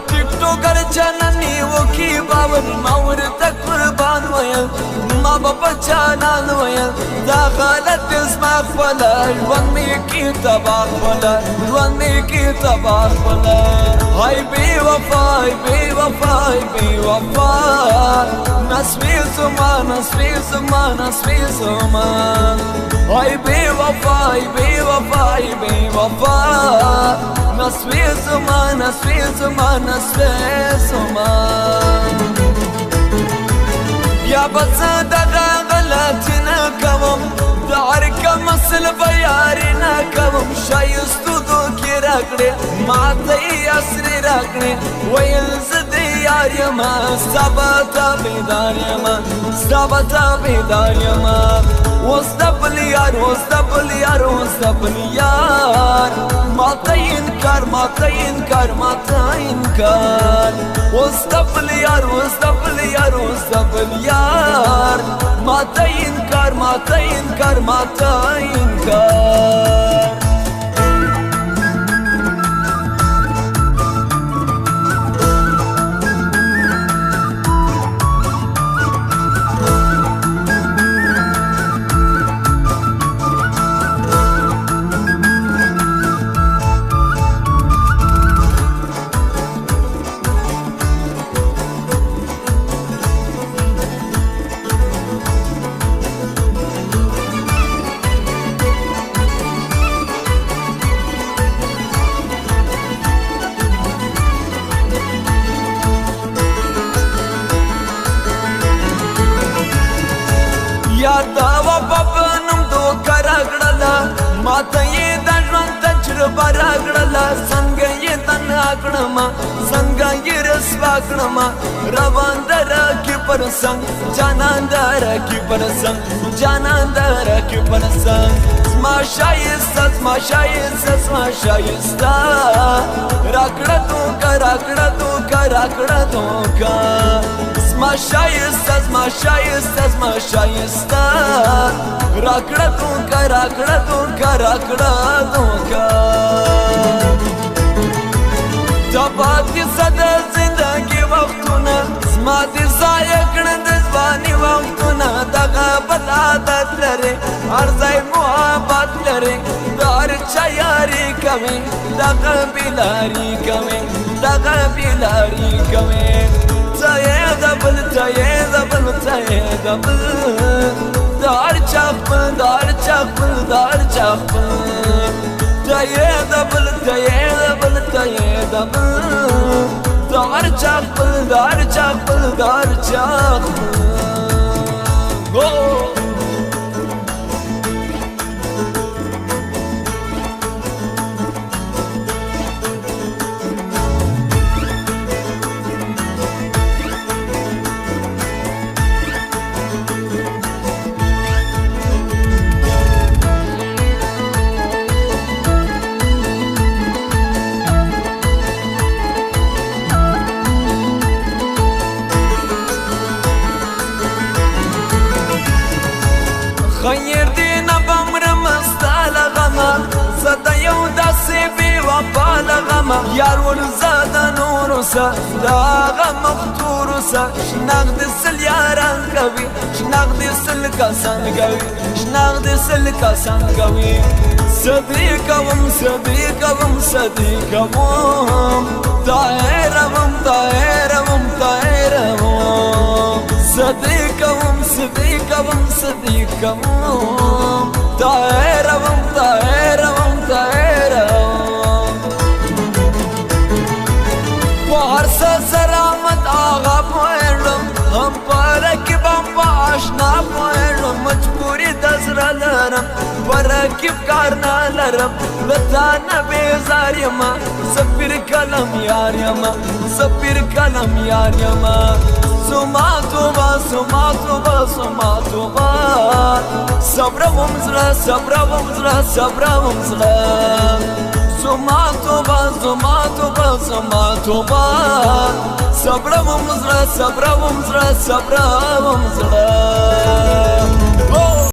टिकटोकर चननी वो की बावन मावर तक कुर्बान वयल ما بچانان ویل دا غلط اسمع خپلا ژوند می کی تباہ خپلا ژوند می کی تباہ خپلا هاي بی وفا بی وفا بی وفا نسوی زمان نسوی زمان نسوی زمان هاي بی وفا بی وفا بی وفا نسوی زمان نسوی زمان نسوی زمان يا بس دغا غلطنا كمم دعرك مسل بيارنا كمم شايستو دوكي راكني ما تي اسري راكني ويلزد يار يما سبتا بيدار يما سبتا بيدار يما وستبل يار وستبل يار وستبل يار ما تينكر ما تينكر ما تينكر وستبل يار وستبل يار وستبل يار ما تينكر ما تينكر ما تينكر يا دوا بابنم دو كراغړلا ماته یې د ژوند تجربه راغړلا څنګه یې تنها کړم څنګه یې رسوا کړم روان دره کې پر څنګ جانان دره کې پر څنګ جانان دره کې پر څنګ زما شایسته زما شایسته زما شایسته راکړه دوکه راکړه دوکه راکړه دوکه زما شایسته زما شایسته زما شایسته راکړه دوکه راکړه دوکه راکړه دوکه دا پاتې سده زندګي وختونه زما دې ضایع کړه د ځواني وختونه دغه بد عادت لرې هر ځای محبت لرې د هر چا یاري کوې دغه بېلاري کوې دغه بېلاري کوې ته یې د بل ته یې د بل ته یې د بل د هر چا خپل د هر چا خپل د هر چا خپل ته یې د بل ته یې د بل ته یې د بل د هر چا خپل د هر چا خپل د هر چا خپل خیر دی نبمرم استال غما زده یو داسې بې وفا لغما یار ورزاده نورو سه د هغه مختورو سه شناخ دې سل یاران کوي شناخ دې سل کسان کوي شناخ دې سل کسان کوي صدې کوم صدې کوم صدې کوم طاهروم طاهروم طاهروم صديقهم صديقهم صديقهم طاهرهم طاهرهم طاهرهم وهرسا سلامت آغا پوهرم هم پارکب هم پاشنا پوهرم مجبوری دزر لرم پرکب کارنا لرم لطانا بیزار یما سفر کلم یار یما سفر کلم یار یما سما توبا سما توبا سما توبا صبر ومزلا صبر ومزلا صبر ومزلا سما توبا سما توبا سما توبا صبر ومزلا صبر ومزلا صبر ومزلا